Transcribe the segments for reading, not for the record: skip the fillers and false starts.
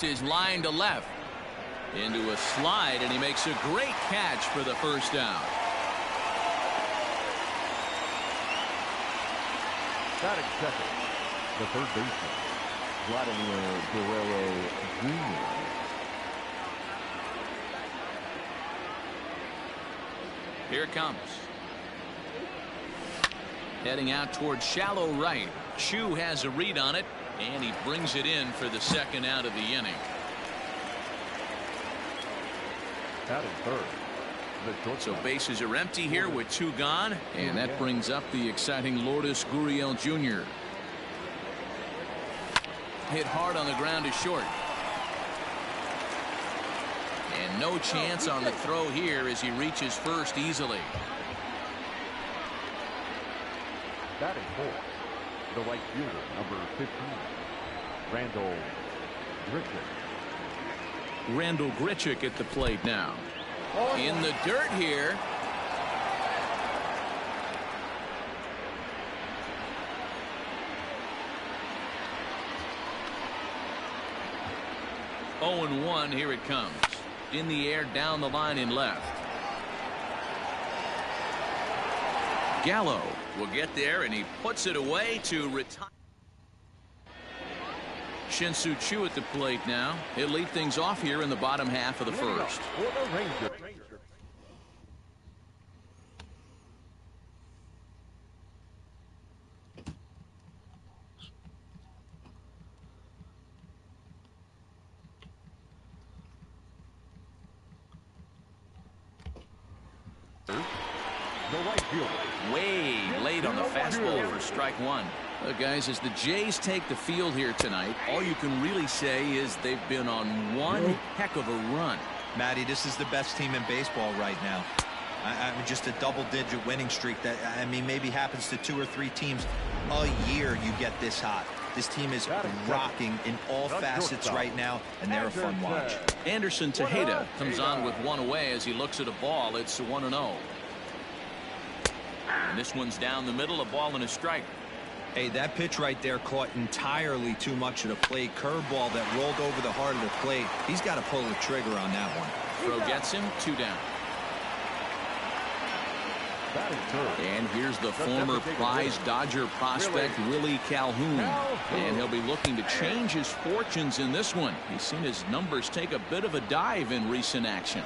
Is line to left into a slide, and he makes a great catch for the first down. Batting second, the third baseman, Vladimir Guerrero Jr. Here it comes. Heading out towards shallow right. Chu has a read on it, and he brings it in for the second out of the inning. Batting third. So bases are empty here with 2 gone, and that brings up the exciting Lourdes Gurriel Jr. Hit hard on the ground to short. And no chance on the throw here as he reaches first easily. Batting fourth, the right fielder, number 15, Randall Grichuk. Randall Grichuk at the plate now. In the dirt here. Oh, and 1. Here it comes. In the air, down the line in left. Gallo will get there, and he puts it away to retire. Shin-Soo Choo at the plate now. He'll lead things off here in the bottom half of the first. Way late on the fastball for strike 1. Look, guys, as the Jays take the field here tonight, all you can really say is they've been on one heck of a run. Matty, this is the best team in baseball right now. I mean, just a double-digit winning streak that, I mean, maybe happens to 2 or 3 teams a year. You get this hot. This team is rocking in all facets right now, and they're a fun watch. Anderson Tejeda comes on with 1 away as he looks at a ball. It's 1-0. And this one's down the middle, a ball and a strike. Hey, that pitch right there caught entirely too much of the plate. Curveball that rolled over the heart of the plate. He's got to pull the trigger on that one. Throw gets him, 2 down. And here's the former prize Dodger prospect Willie Calhoun. And he'll be looking to change his fortunes in this one. He's seen his numbers take a bit of a dive in recent action.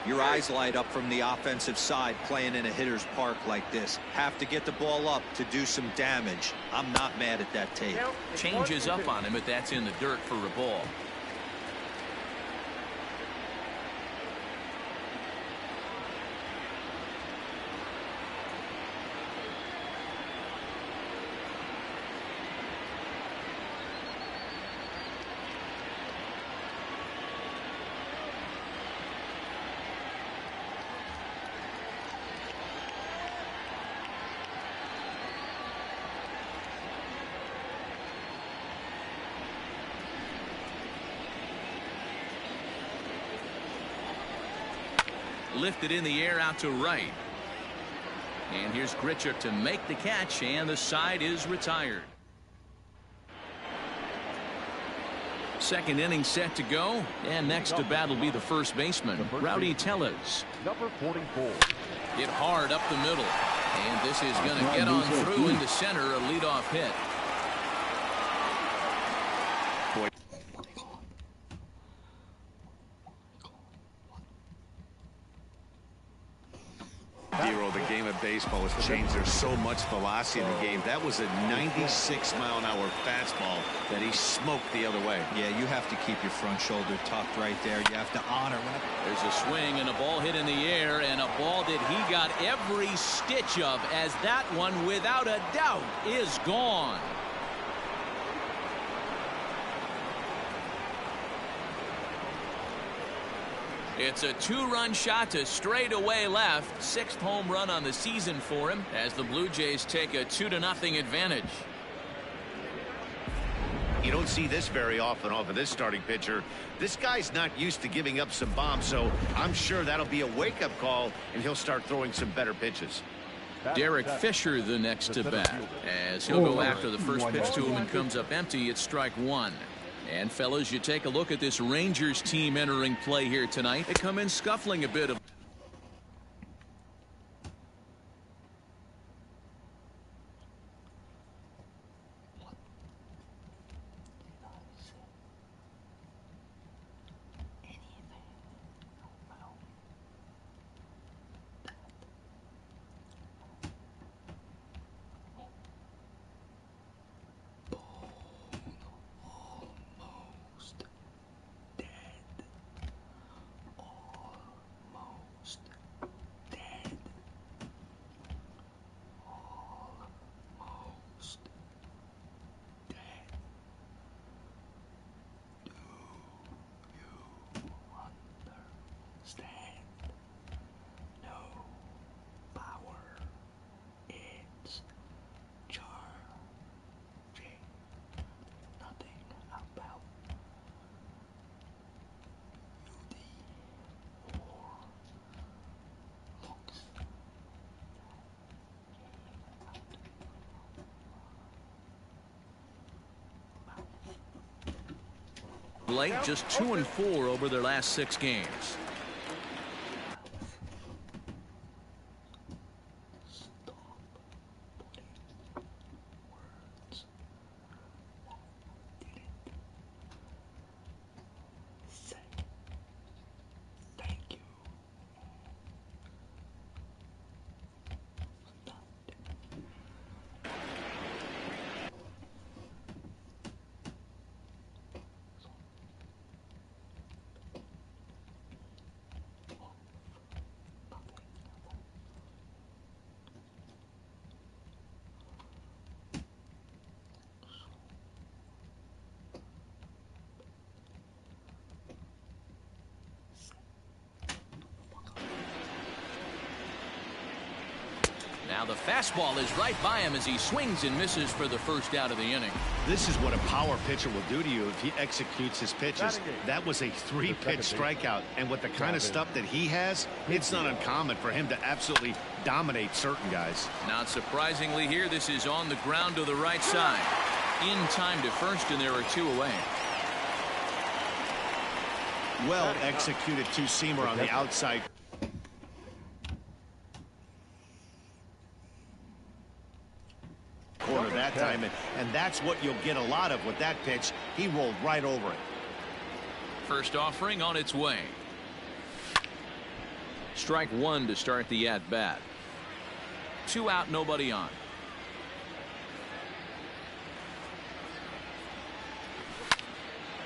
Your eyes light up from the offensive side playing in a hitter's park like this. Have to get the ball up to do some damage. I'm not mad at that tape. Changes up on him, but that's in the dirt for a ball. Lifted in the air out to right. And here's Grichuk to make the catch, and the side is retired. Second inning set to go, and next to bat will be the first baseman, Rowdy Tellez. Number 44. Hit hard up the middle, and this is going to get on through into center, a leadoff hit. The game of baseball has changed. There's so much velocity in the game. That was a 96-mile-an-hour fastball that he smoked the other way. Yeah, you have to keep your front shoulder tucked right there. You have to honor. There's a swing and a ball hit in the air, and a ball that he got every stitch of, as that one, without a doubt, is gone. It's a 2-run shot to straightaway left. 6th home run on the season for him as the Blue Jays take a 2-0 advantage. You don't see this very often off of this starting pitcher. This guy's not used to giving up some bombs, so I'm sure that'll be a wake-up call, and he'll start throwing some better pitches. Derrick Fisher the next to bat as he'll go after the first pitch to him and comes up empty. It's strike 1. And fellas, you take a look at this Rangers team entering play here tonight. They come in scuffling a bit of. Late, just 2-4 over their last 6 games. Now the fastball is right by him as he swings and misses for the first out of the inning. This is what a power pitcher will do to you if he executes his pitches. That was a 3-pitch strikeout, and with the kind of stuff that he has, it's not uncommon for him to absolutely dominate certain guys. Not surprisingly here, this is on the ground to the right side. In time to first, and there are 2 away. Well executed two-seamer on the outside. Corner that time, and that's what you'll get a lot of with that pitch. He rolled right over it. First offering on its way. Strike 1 to start the at-bat. 2 out, nobody on.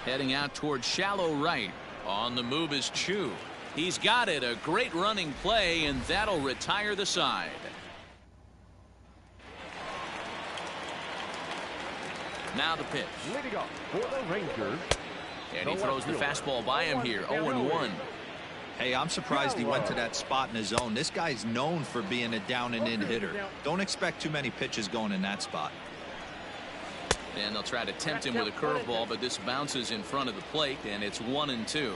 Heading out towards shallow right. On the move is Chu. He's got it. A great running play, and that'll retire the side. Now the pitch. Leading up for the Rangers. And he throws the fastball by him here. 0-1. Hey, I'm surprised he went to that spot in his zone. This guy's known for being a down-and-in hitter. Don't expect too many pitches going in that spot. And they'll try to tempt him with a curveball, but this bounces in front of the plate, and it's 1-2.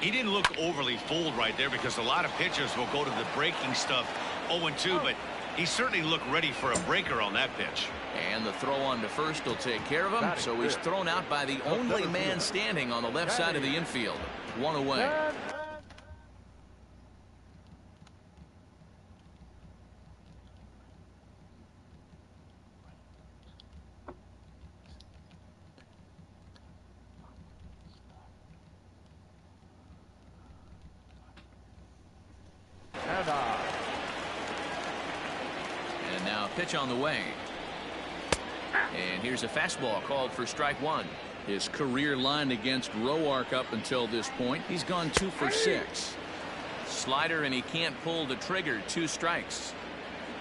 He didn't look overly fooled right there because a lot of pitchers will go to the breaking stuff 0-2, but he certainly looked ready for a breaker on that pitch. And the throw on to first will take care of him, so he's thrown out by the only man standing on the left side of the infield. 1 away. And now a pitch on the way. And here's a fastball called for strike 1. His career line against Roark up until this point. He's gone 2 for 6. Slider, and he can't pull the trigger. 2 strikes.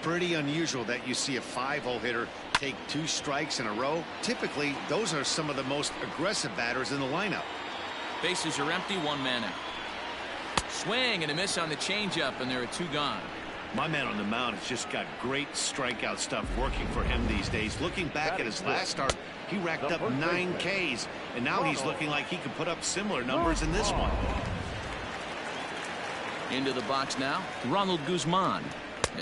Pretty unusual that you see a 5-hole hitter take 2 strikes in a row. Typically, those are some of the most aggressive batters in the lineup. Bases are empty, 1 man out. Swing and a miss on the changeup, and there are 2 gone. My man on the mound has just got great strikeout stuff working for him these days. Looking back at his last start, he racked up 9 Ks, and now he's looking like he can put up similar numbers in this one. Into the box now, Ronald Guzman,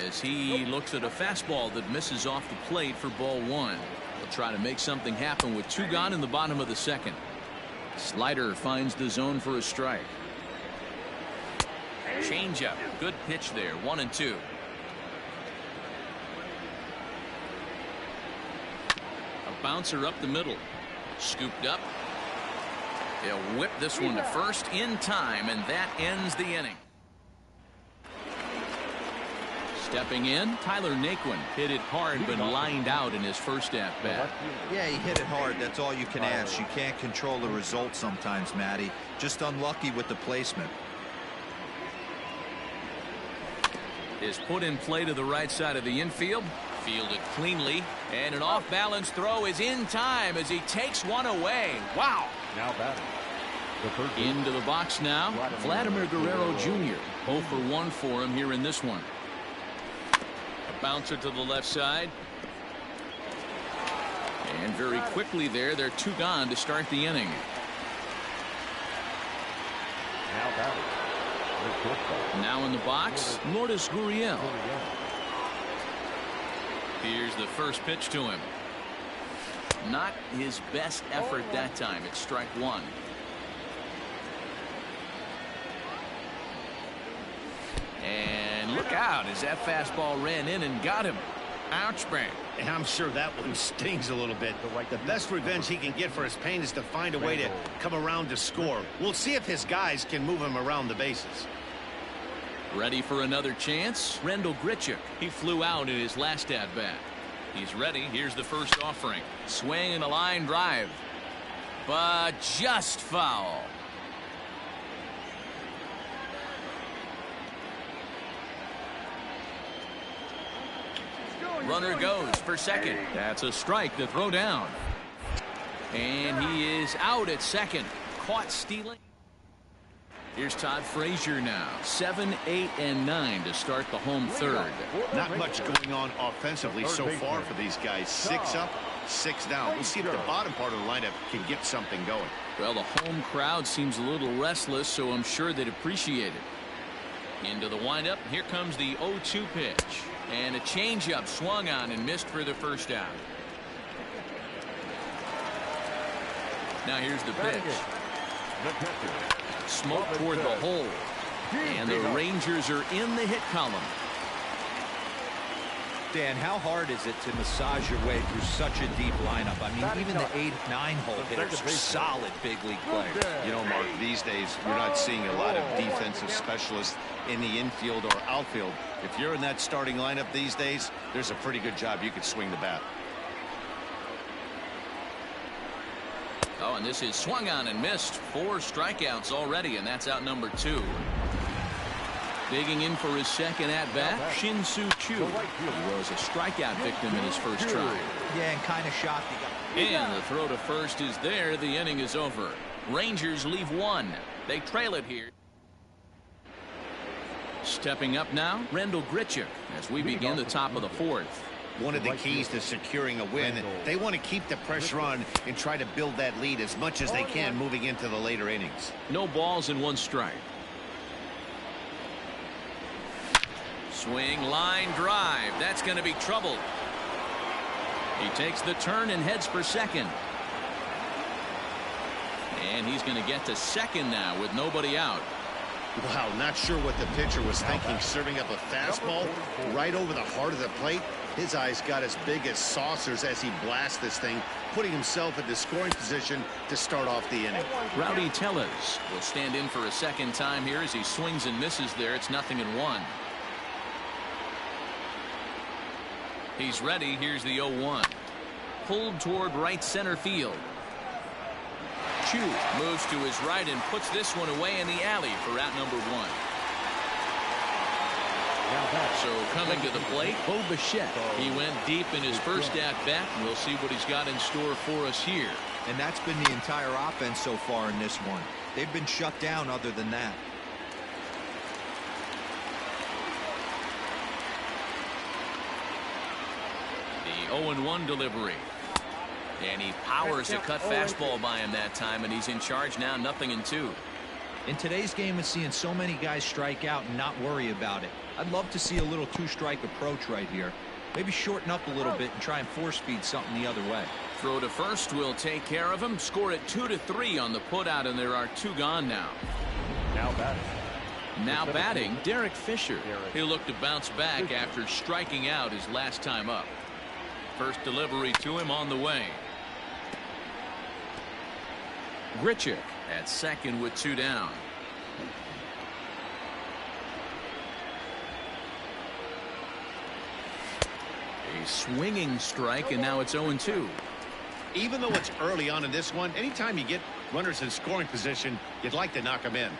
as he looks at a fastball that misses off the plate for ball 1. He'll try to make something happen with 2 gone in the bottom of the 2nd. Slider finds the zone for a strike. Changeup. Good pitch there. 1-2. A bouncer up the middle. Scooped up. He'll whip this one to first in time, and that ends the inning. Stepping in, Tyler Naquin hit it hard but lined out in his first at-bat. Yeah, he hit it hard. That's all you can ask. You can't control the result sometimes, Matty. Just unlucky with the placement. Is put in play to the right side of the infield. Fielded cleanly. And an off-balance throw is in time as he takes one away. Wow. Now batting. Into the box now. Vladimir Guerrero Jr. 0 for 1 for him here in this one. A bouncer to the left side. And very quickly there, they're 2 gone to start the inning. Now batting. Now in the box, Lourdes Gurriel. Here's the first pitch to him. Not his best effort that time. It's strike 1. And look out as that fastball ran in and got him. Ouch, bang. And I'm sure that one stings a little bit. The best revenge he can get for his pain is to find a way to come around to score. We'll see if his guys can move him around the bases. Ready for another chance? Ronald Guzman. He flew out in his last at-bat. He's ready. Here's the first offering. Swing and a line drive. But just foul. Runner goes for second. That's a strike to throw down. And he is out at second. Caught stealing. Here's Todd Frazier now. 7, 8, and 9 to start the home third. Not much going on offensively so far for these guys. 6 up, 6 down. We'll see if the bottom part of the lineup can get something going. Well, the home crowd seems a little restless, so I'm sure they'd appreciate it. Into the windup. Here comes the 0-2 pitch. And a changeup swung on and missed for the first out. Now here's the pitch. Smoke toward the hole. And the Rangers are in the hit column. Dan, how hard is it to massage your way through such a deep lineup? I mean, even the 8-9 hole hitters are solid big league players. You know, Mark, these days you're not seeing a lot of defensive specialists in the infield or outfield. If you're in that starting lineup these days, there's a pretty good job you could swing the bat. Oh, and this is swung on and missed. 4 strikeouts already, and that's out number 2. Digging in for his second at-bat, Shin-Soo Choo. He was a strikeout victim in his first try. Yeah, and kind of shocked he got. And the throw to first is there. The inning is over. Rangers leave 1. They trail it here. Stepping up now, Ronald Guzman as we begin the top of the 4th. One of the keys to securing a win, they want to keep the pressure on and try to build that lead as much as they can moving into the later innings. No balls and 1 strike. Swing, line drive. That's going to be trouble. He takes the turn and heads for second. And he's going to get to second now with nobody out. Wow, not sure what the pitcher was thinking, serving up a fastball right over the heart of the plate. His eyes got as big as saucers as he blasts this thing, putting himself in the scoring position to start off the inning. Rowdy Tellez will stand in for a second time here as he swings and misses there. It's 0-1. He's ready. Here's the 0-1. Pulled toward right center field. Chu moves to his right and puts this one away in the alley for out number 1. So coming to the plate, Bo Bichette. He went deep in his first at-bat, and we'll see what he's got in store for us here. And that's been the entire offense so far in this one. They've been shut down other than that. The 0-1 delivery. And he powers a cut fastball by him that time, and he's in charge now, 0-2. In today's game, of seeing so many guys strike out and not worry about it. I'd love to see a little 2-strike approach right here. Maybe shorten up a little bit and try and force feed something the other way. Throw to first will take care of him. Score it 2-3 on the putout, and there are 2 gone now. Now batting, Derrick Fisher. He'll look to bounce back after striking out his last time up. First delivery to him on the way. Grichuk at second with 2 down. A swinging strike, and now it's 0-2. Even though it's early on in this one, anytime you get runners in scoring position, you'd like to knock them in.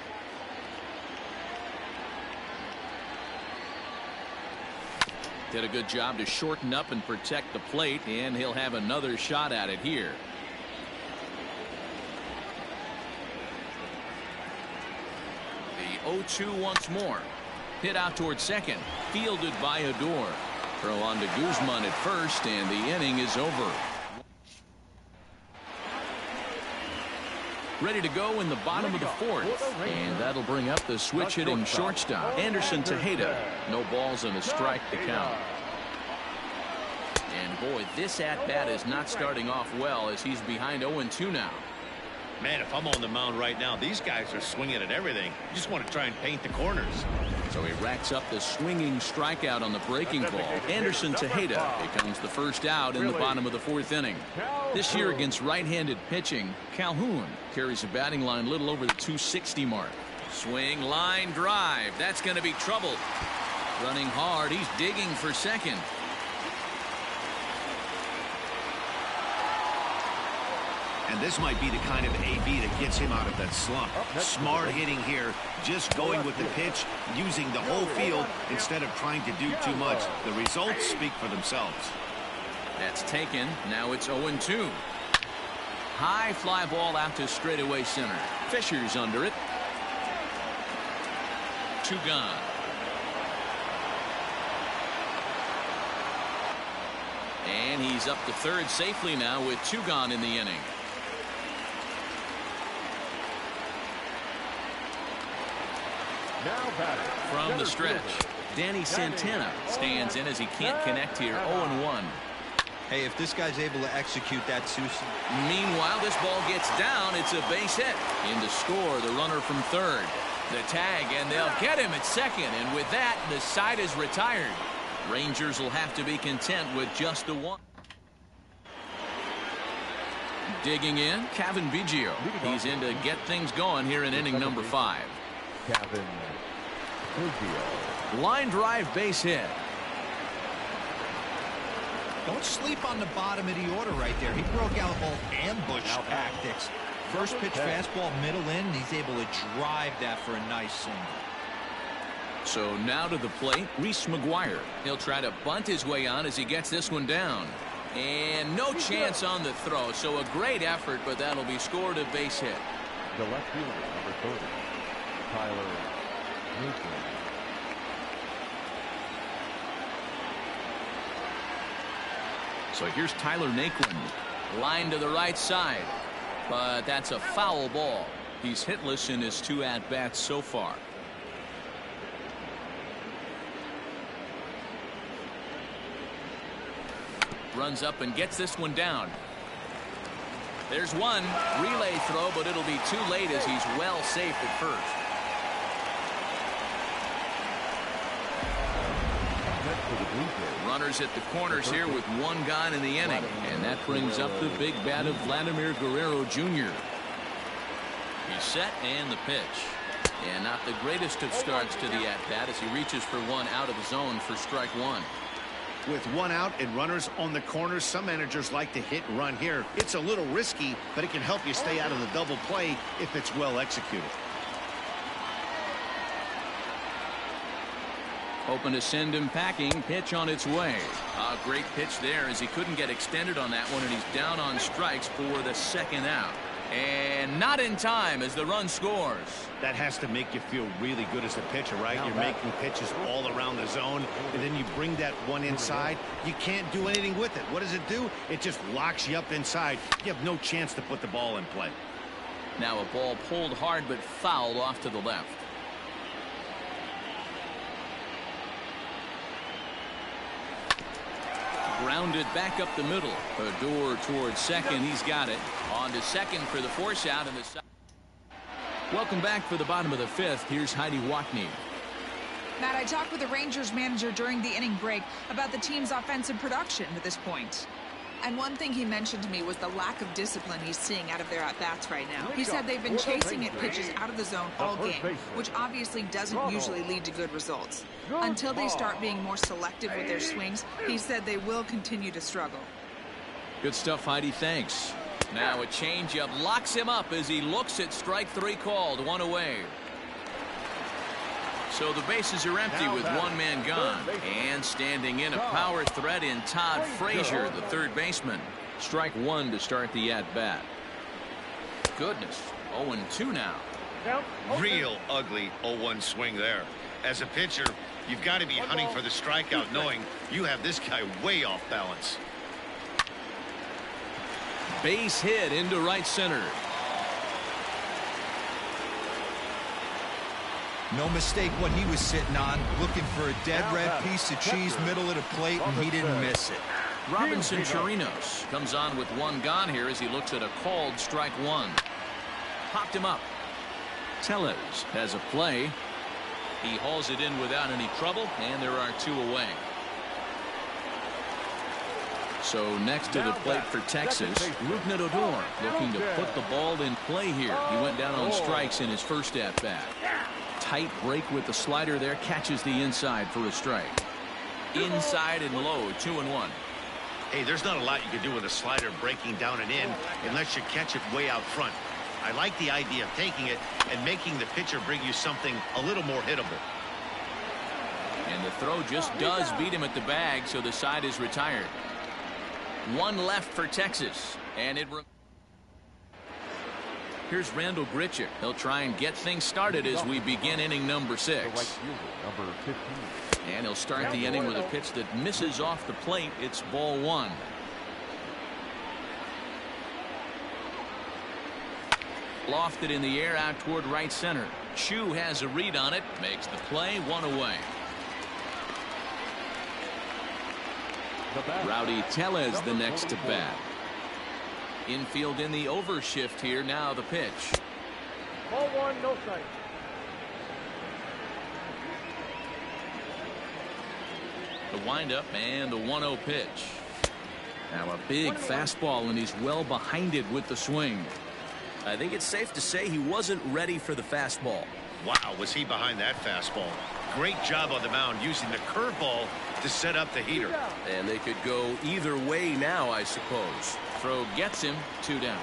Did a good job to shorten up and protect the plate, and he'll have another shot at it here. The 0-2 once more. Hit out towards second. Fielded by Odor. Throw on to Guzman at first, and the inning is over. Ready to go in the bottom of the 4th, and that'll bring up the switch hitting shortstop Anderson Tejeda. No balls and a strike to count. And boy, this at bat is not starting off well as he's behind 0-2 now. Man, if I'm on the mound right now, these guys are swinging at everything. You just want to try and paint the corners. So he racks up the swinging strikeout on the breaking ball. Anderson Tejeda becomes the first out in the bottom of the 4th inning. This year against right-handed pitching, Calhoun carries a batting line a little over the 260 mark. Swing, line drive. That's going to be trouble. Running hard. He's digging for second. And this might be the kind of AB that gets him out of that slump. Smart hitting here, just going with the pitch, using the whole field instead of trying to do too much. The results speak for themselves. That's taken. Now it's 0-2. High fly ball out to straightaway center. Fisher's under it. 2 gone. And he's up to third safely now with 2 gone in the inning. From the stretch, Danny Santana stands in as he can't connect here. 0-1. Hey, if this guy's able to execute that, Susan. Meanwhile, this ball gets down. It's a base hit. In to score, the runner from third. The tag, and they'll get him at second. And with that, the side is retired. Rangers will have to be content with just the 1. Digging in, Cavan Biggio. He's in to get things going here in inning number 5. Cavan Biggio. Line drive base hit. Don't sleep on the bottom of the order right there. He broke out all ambush tactics. First pitch fastball, middle in, and he's able to drive that for a nice single. So now to the plate, Reese McGuire. He'll try to bunt his way on as he gets this one down. And no chance on the throw, so a great effort, but that'll be scored a base hit. The left fielder, number 30, Tyler Naquin. So here's Tyler Naquin. Line to the right side. But that's a foul ball. He's hitless in his 2 at-bats so far. Runs up and gets this one down. There's one. Relay throw, but it'll be too late as he's well safe at first. Runners at the corners here with 1 gone in the inning. And that brings up the big bat of Vladimir Guerrero Jr. He's set and the pitch. And not the greatest of starts to the at-bat as he reaches for 1 out of the zone for strike 1. With 1 out and runners on the corners, some managers like to hit and run here. It's a little risky, but it can help you stay out of the double play if it's well executed. Hoping to send him packing. Pitch on its way. A great pitch there as he couldn't get extended on that one, and he's down on strikes for the 2nd out. And not in time as the run scores. That has to make you feel really good as a pitcher, right? You're making pitches all around the zone, and then you bring that one inside. You can't do anything with it. What does it do? It just locks you up inside. You have no chance to put the ball in play. Now a ball pulled hard but fouled off to the left. Grounded back up the middle. Odor towards second. He's got it. On to second for the force out in the side. Welcome back for the bottom of the fifth. Here's Heidi Watney. Matt, I talked with the Rangers manager during the inning break about the team's offensive production to this point. And one thing he mentioned to me was the lack of discipline he's seeing out of their at-bats right now. He said they've been chasing at pitches out of the zone all game, which obviously doesn't usually lead to good results. Until they start being more selective with their swings, he said they will continue to struggle. Good stuff, Heidi. Thanks. Now a changeup locks him up as he looks at strike three called. One away. So the bases are empty with one man gone. And standing in a power threat in Todd Frazier, the third baseman. Strike one to start the at-bat. Goodness. 0-2 now. Real ugly 0-1 swing there. As a pitcher, you've got to be hunting for the strikeout, knowing you have this guy way off balance. Base hit into right center. No mistake what he was sitting on, looking for a dead red piece of cheese middle of the plate, and he didn't miss it. Robinson Chirinos comes on with one gone here as he looks at a called strike one. Popped him up. Tellez has a play. He hauls it in without any trouble, and there are two away. So next to the plate for Texas, Rougned Odor looking to put the ball in play here. He went down on strikes in his first at-bat. Tight break with the slider there, catches the inside for a strike. Inside and low, 2-1. Hey, there's not a lot you can do with a slider breaking down and in unless you catch it way out front. I like the idea of taking it and making the pitcher bring you something a little more hittable. And the throw just does beat him at the bag, so the side is retired. One left for Texas, and here's Randall Grichuk. He'll try and get things started as we begin inning number 6. And he'll start the inning with a pitch that misses off the plate. It's ball one. Lofted in the air out toward right center. Chu has a read on it, makes the play, one away. Rowdy Tellez the next to bat. Infield in the overshift here. Now the pitch. Ball one, no strike. The windup and the 1-0 pitch. Now a big fastball, and he's well behind it with the swing. I think it's safe to say he wasn't ready for the fastball. Wow, was he behind that fastball. Great job on the mound using the curveball to set up the heater. And they could go either way now, I suppose. Throw gets him, 2 down.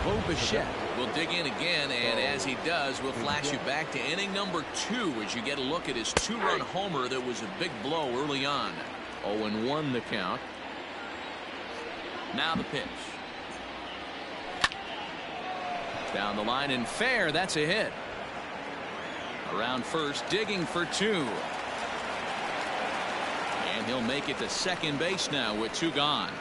Bo Bichette will dig in again, and as he does, we'll flash you back to inning number 2 as you get a look at his 2-run homer that was a big blow early on. 0-1 the count. Now the pitch. Down the line and fair. That's a hit. Around first, digging for 2. And he'll make it to second base now with 2 gone.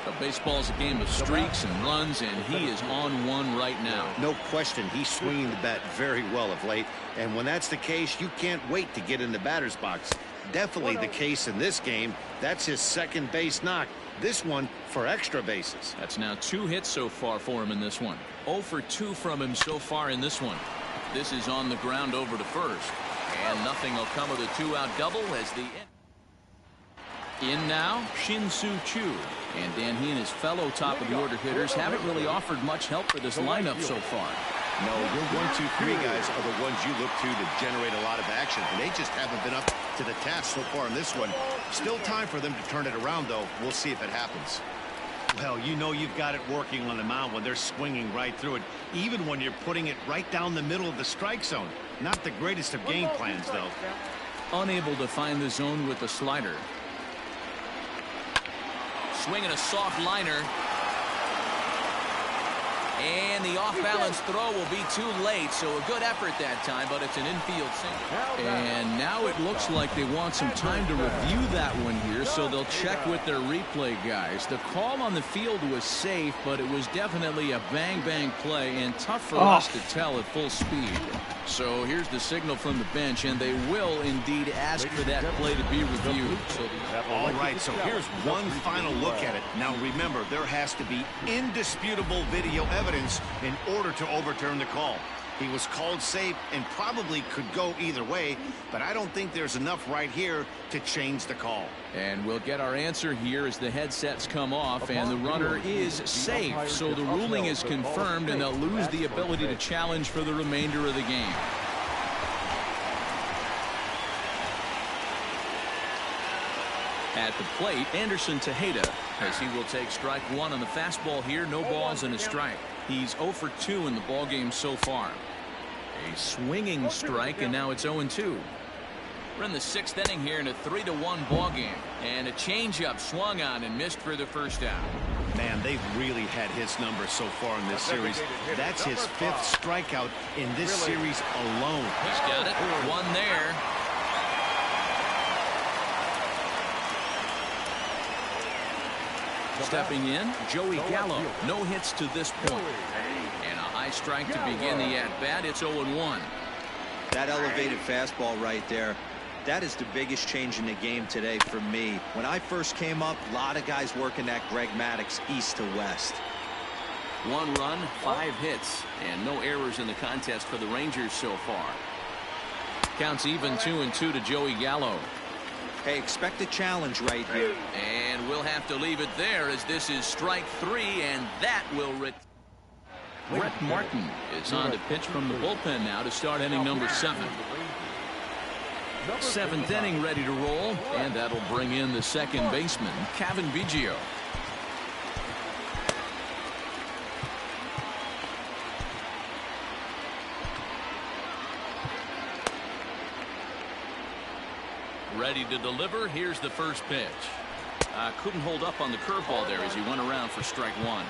But baseball's a game of streaks and runs, and he is on one right now. No question, he's swinging the bat very well of late. And when that's the case, you can't wait to get in the batter's box. Definitely the case in this game. That's his second base knock. This one for extra bases. That's now 2 hits so far for him in this one. 0 for 2 from him so far in this one. This is on the ground over to first. And nothing will come of the 2-out double as the in now, Shin-Soo Choo. And Dan, he and his fellow top-of-the-order hitters haven't really offered much help for this lineup so far. No, your 1, 2, 3 guys are the ones you look to generate a lot of action, and they just haven't been up to the task so far in this one. Still time for them to turn it around, though. We'll see if it happens. Well, you know you've got it working on the mound when they're swinging right through it, even when you're putting it right down the middle of the strike zone. Not the greatest of game plans, though. Unable to find the zone with the slider. Swinging a soft liner. And the off-balance throw will be too late, so a good effort that time, but it's an infield single. And now it looks like they want some time to review that one here, so they'll check with their replay guys. The call on the field was safe, but it was definitely a bang-bang play and tough for us to tell at full speed. So here's the signal from the bench, and they will indeed ask for that play to be reviewed. All right, so here's one final look at it. Now remember, there has to be indisputable video evidence in order to overturn the call. He was called safe and probably could go either way, but I don't think there's enough right here to change the call. And we'll get our answer here as the headsets come off, and the runner is safe. So the ruling is confirmed, and they'll lose the ability to challenge for the remainder of the game. At the plate, Anderson Tejeda, as he will take strike one on the fastball here. No balls and a strike. He's 0 for 2 in the ballgame so far. A swinging strike, and now it's 0-2. We're in the 6th inning here in a 3-1 ball game, and a changeup swung on and missed for the first out. Man, they've really had his number so far in this series. That's his 5th strikeout in this series alone. He's got it. One there. Stepping in, Joey Gallo. No hits to this point. And a high strike to begin the at-bat. It's 0-1. That elevated fastball right there, that is the biggest change in the game today for me. When I first came up, a lot of guys working that Greg Maddux east to west. 1 run, 5 hits, and no errors in the contest for the Rangers so far. Counts even 2-2 to Joey Gallo. Hey, expect a challenge right here. And we'll have to leave it there as this is strike 3, and that will Brett Martin is on to pitch from the bullpen now to start inning number 7. 7th inning ready to roll, and that'll bring in the second baseman, Cavan Biggio. Ready to deliver. Here's the first pitch. Couldn't hold up on the curveball there as he went around for strike 1.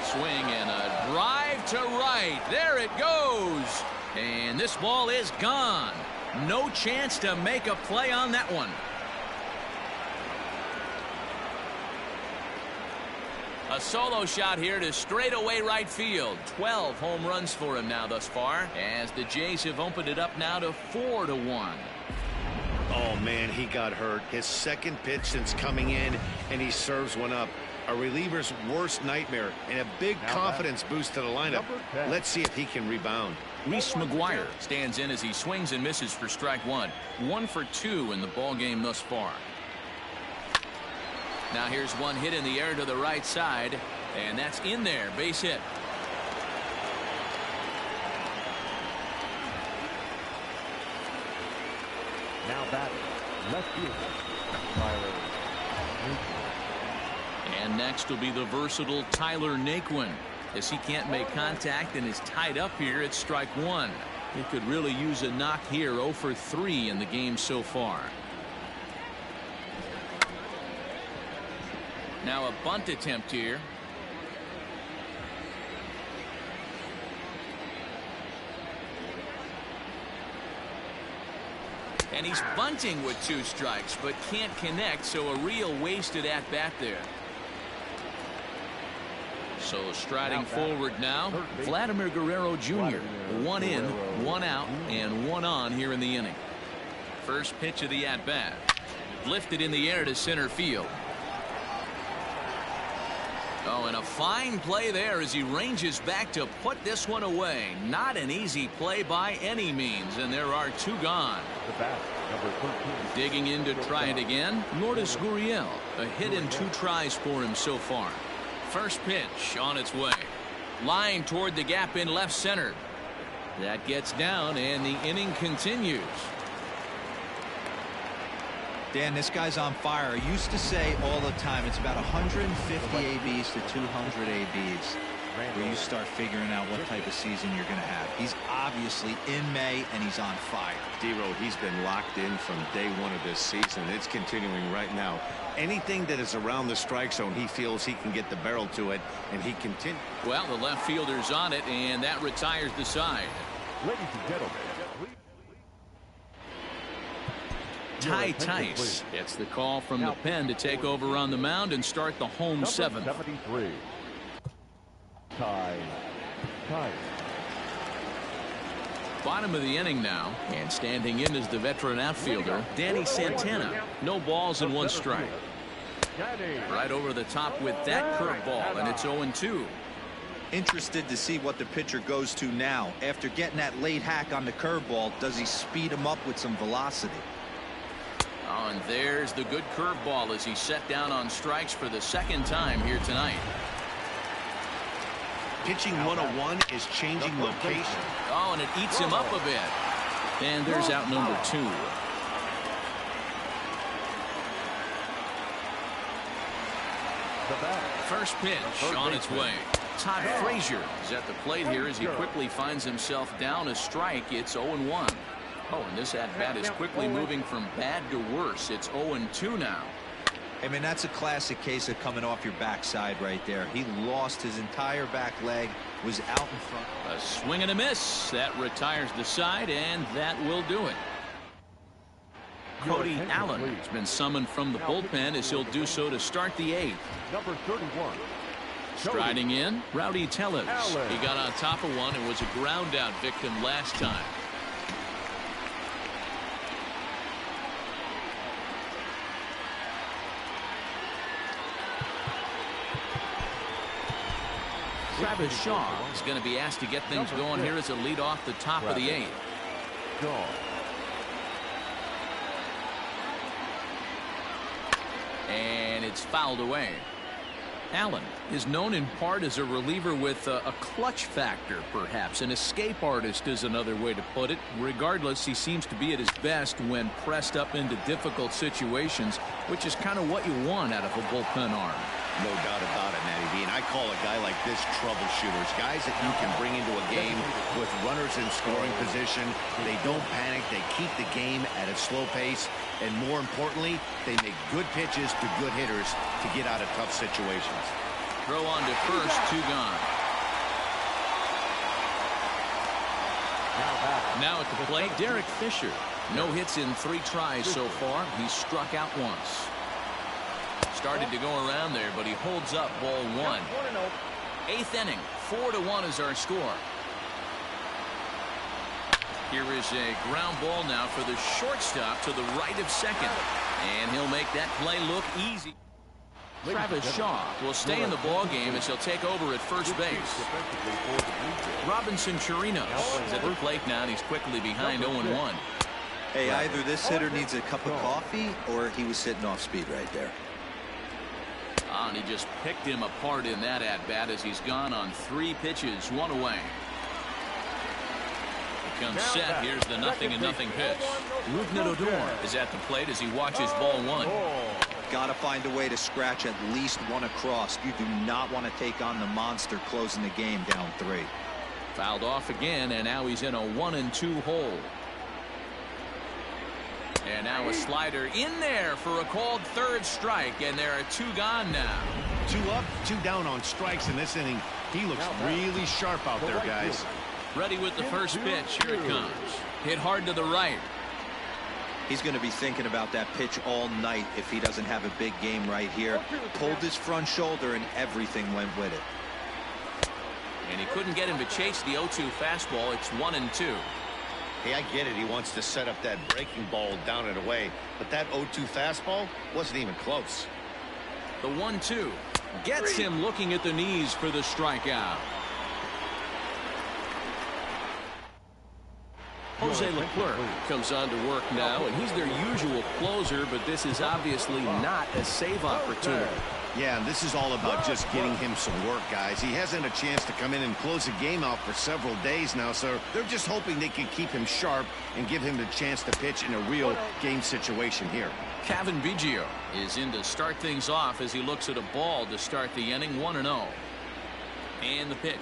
Swing and a drive to right. There it goes. And this ball is gone. No chance to make a play on that one. A solo shot here to straightaway right field. 12 home runs for him now thus far, as the Jays have opened it up now to 4-1. Oh, man, he got hurt. His 2nd pitch since coming in, and he serves one up. A reliever's worst nightmare, and a big confidence boost to the lineup. Let's see if he can rebound. Reese McGuire stands in as he swings and misses for strike 1. 1 for 2 in the ballgame thus far. Now here's one hit in the air to the right side, and that's in there. Base hit. Now batting, left fielder, Tyler Naquin. And next will be the versatile Tyler Naquin. As he can't make contact and is tied up here at strike 1. He could really use a knock here. 0 for 3 in the game so far. Now a bunt attempt here. And he's bunting with 2 strikes, but can't connect, so a real wasted at-bat there. So striding forward now, Vladimir Guerrero Jr. 1 in, 1 out, and 1 on here in the inning. First pitch of the at-bat. Lifted in the air to center field. Oh, and a fine play there as he ranges back to put this one away. Not an easy play by any means, and there are 2 gone. The bat, number 13. Digging in to try it again, Lourdes Gurriel. A hit in 2 tries for him so far. First pitch on its way. Line toward the gap in left center. That gets down, and the inning continues. Dan, this guy's on fire. I used to say all the time, it's about 150 ABs to 200 ABs. where you start figuring out what type of season you're going to have. He's obviously in May, and he's on fire. D-Row, he's been locked in from day one of this season. It's continuing right now. Anything that is around the strike zone, he feels he can get the barrel to it, and he continues. Well, the left fielder's on it, and that retires the side. Ladies and gentlemen, Ty Tice gets the call from the pen to take over on the mound and start the home seventh. 73. Ty Tice. Bottom of the inning now, and standing in is the veteran outfielder, Danny Santana. No balls and one strike. Right over the top with that curveball, and it's 0-2. Interested to see what the pitcher goes to now. After getting that late hack on the curveball, does he speed him up with some velocity? Oh, and there's the good curveball as he's set down on strikes for the second time here tonight. Pitching 101 is changing location. Oh, and it eats him up a bit. And there's out number 2. First pitch on its way. Todd Frazier is at the plate here as he quickly finds himself down a strike. It's 0-1. Oh, and this at-bat is quickly moving from bad to worse. It's 0-2 now. I mean, that's a classic case of coming off your backside right there. He lost his entire back leg, was out in front. A swing and a miss. That retires the side, and that will do it. Cody Allen has been summoned from the bullpen as he'll do so to start the 8th. Number 31. Striding in, Rowdy Tellez. He got on top of one and was a ground out victim last time. Travis Shaw is going to be asked to get things going here as a lead off the top of the 8th. And it's fouled away. Allen is known in part as a reliever with a clutch factor, perhaps. An escape artist is another way to put it. Regardless, he seems to be at his best when pressed up into difficult situations, which is kind of what you want out of a bullpen arm. No doubt about it, Matty B. And I call a guy like this troubleshooters. Guys that you can bring into a game with runners in scoring position. They don't panic. They keep the game at a slow pace. And more importantly, they make good pitches to good hitters to get out of tough situations. Throw on to first, 2 gone. Now at the plate, Derrick Fisher. No hits in 3 tries so far. He's struck out once. Started to go around there, but he holds up ball 1. 8th inning, 4-1 is our score. Here is a ground ball now for the shortstop to the right of second. And he'll make that play look easy. Travis Shaw will stay in the ball game as he'll take over at first base. Robinson Chirinos is at the plate now, and he's quickly behind 0-1. Hey, either this hitter needs a cup of coffee or he was sitting off speed right there. And he just picked him apart in that at-bat as he's gone on 3 pitches, 1 away. He comes set. Here's the 0-0 pitch. Rougned Odor is at the plate as he watches ball 1. Got to find a way to scratch at least 1 across. You do not want to take on the monster closing the game down 3. Fouled off again, and now he's in a 1-2 hole. And now a slider in there for a called 3rd strike, and there are 2 gone now. 2 up, 2 down on strikes in this inning. He looks really sharp out there, guys. Ready with the first pitch. Here it comes. Hit hard to the right. He's going to be thinking about that pitch all night if he doesn't have a big game right here. Pulled his front shoulder, and everything went with it. And he couldn't get him to chase the 0-2 fastball. It's 1-2. Hey, I get it. He wants to set up that breaking ball down and away. But that 0-2 fastball wasn't even close. The 1-2 gets him looking at the knees for the strikeout. Jose Leclerc comes on to work now, and he's their usual closer, but this is obviously not a save opportunity. Yeah, and this is all about just getting him some work, guys. He hasn't a chance to come in and close the game out for several days now, so they're just hoping they can keep him sharp and give him the chance to pitch in a real game situation here. Kevin Biggio is in to start things off as he looks at a ball to start the inning. 1-0. And the pitch.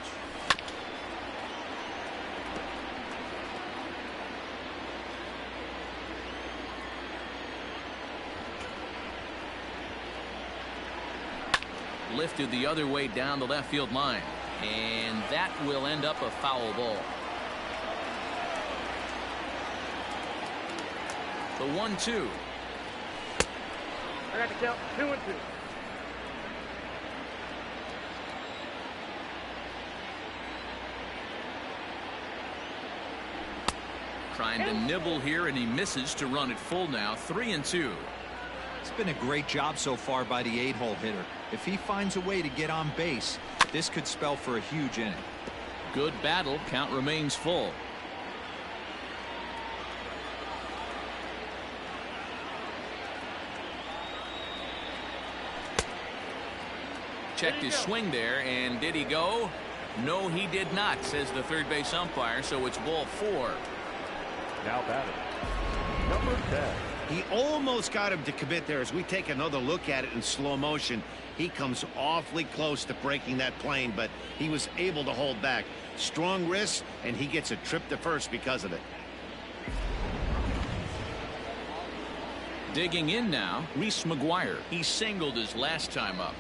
Lifted the other way down the left field line. And that will end up a foul ball. The 1-2. I got to count 2-2. Trying to nibble here, and he misses to run it full now. 3-2. It's been a great job so far by the 8-hole hitter. If he finds a way to get on base, this could spell for a huge inning. Good battle. Count remains full. Checked his swing there, and did he go? No, he did not, says the third base umpire, so it's ball 4. Now batting, number 10. He almost got him to commit there. As we take another look at it in slow motion, he comes awfully close to breaking that plane, but he was able to hold back. Strong wrist, and he gets a trip to first because of it. Digging in now, Reese McGuire. He singled his last time up.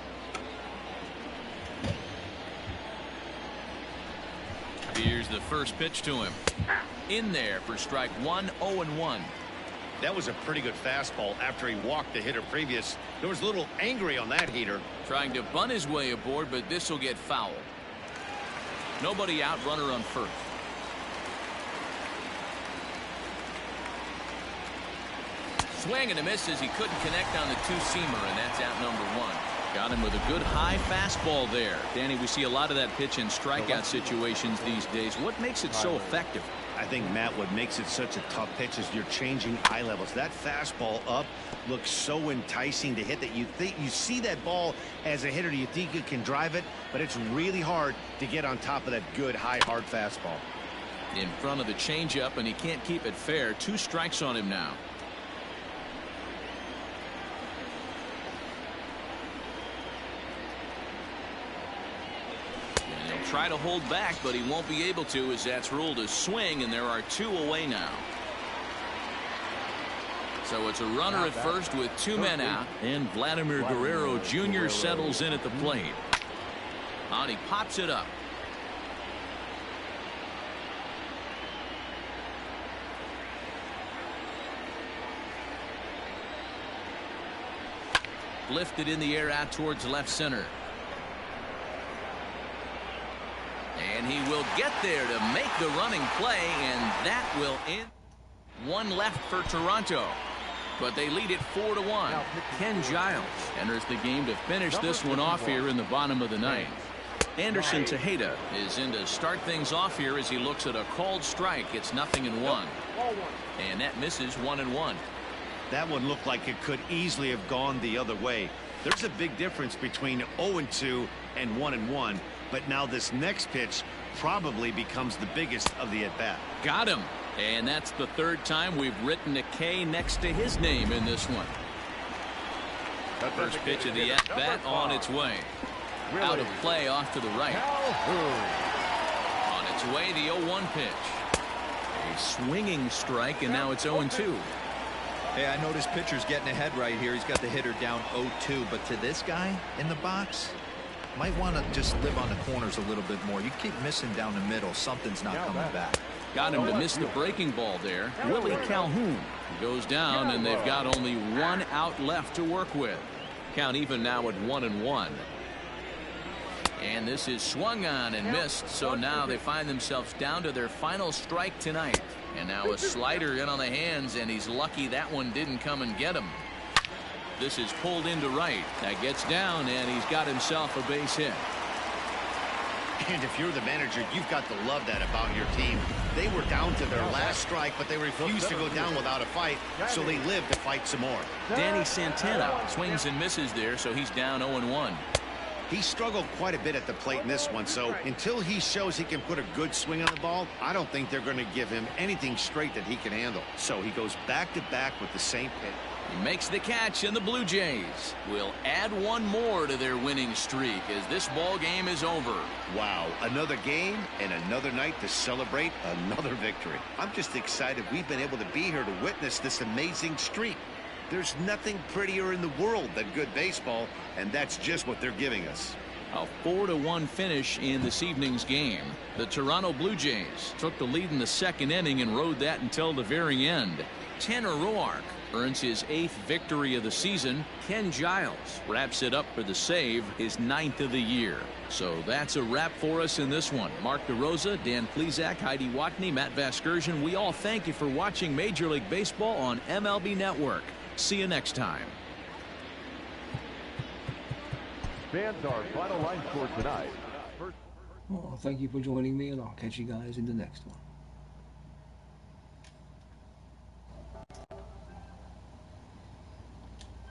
Here's the first pitch to him. In there for strike 1, 0-1. That was a pretty good fastball after he walked the hitter previous. There was a little angry on that heater. Trying to bunt his way aboard, but this will get foul. Nobody out, runner on first. Swing and a miss as he couldn't connect on the two-seamer, and that's out number 1. Got him with a good high fastball there. Danny, we see a lot of that pitch in strikeout situations these days. What makes it so effective? I think, Matt, what makes it such a tough pitch is you're changing eye levels. That fastball up looks so enticing to hit that you think you see that ball as a hitter. You think you can drive it, but it's really hard to get on top of that good high hard fastball. In front of the changeup, and he can't keep it fair. 2 strikes on him now. Try to hold back, but he won't be able to, as that's ruled a swing, and there are 2 away now. So it's a runner at first with 2 men out, and Vladimir Guerrero Jr. settles in at the plate. And he pops it up. Lifted in the air out towards left center. And he will get there to make the running play, and that will end. 1 left for Toronto, but they lead it 4-1. Ken Giles enters the game to finish this one off here in the bottom of the 9th. Anderson Tejeda is in to start things off here as he looks at a called strike. It's 0-1, and that misses 1-1. That one looked like it could easily have gone the other way. There's a big difference between 0-2 and 1-1. But now this next pitch probably becomes the biggest of the at-bat. Got him. And that's the 3rd time we've written a K next to his name in this one. First pitch of the at-bat on its way. Out of play off to the right. On its way, the 0-1 pitch. A swinging strike, and now it's 0-2. Hey, I noticed pitcher's getting ahead right here. He's got the hitter down 0-2, but to this guy in the box, might want to just live on the corners a little bit more. You keep missing down the middle, something's not coming back. Got him to miss the breaking ball there. Willie Calhoun goes down, and they've got only 1 out left to work with. Count even now at 1-1. And this is swung on and missed, so now they find themselves down to their final strike tonight. And now a slider in on the hands, and he's lucky that one didn't come and get him. This is pulled into right. That gets down, and he's got himself a base hit. And if you're the manager, you've got to love that about your team. They were down to their last strike, but they refused to go down without a fight, so they live to fight some more. Danny Santana swings and misses there, so he's down 0-1. He struggled quite a bit at the plate in this one, so until he shows he can put a good swing on the ball, I don't think they're going to give him anything straight that he can handle. So he goes back-to-back with the same pitch. He makes the catch, and the Blue Jays will add one more to their winning streak as this ball game is over. Wow, another game and another night to celebrate another victory. I'm just excited we've been able to be here to witness this amazing streak. There's nothing prettier in the world than good baseball, and that's just what they're giving us. A 4-1 finish in this evening's game. The Toronto Blue Jays took the lead in the second inning and rode that until the very end. Tanner Roark earns his 8th victory of the season. Ken Giles wraps it up for the save, his 9th of the year. So that's a wrap for us in this one. Mark DeRosa, Dan Plesac, Heidi Watney, Matt Vasgersian. We all thank you for watching Major League Baseball on MLB Network. See you next time. Fans, our final line score tonight. Well, thank you for joining me, and I'll catch you guys in the next one.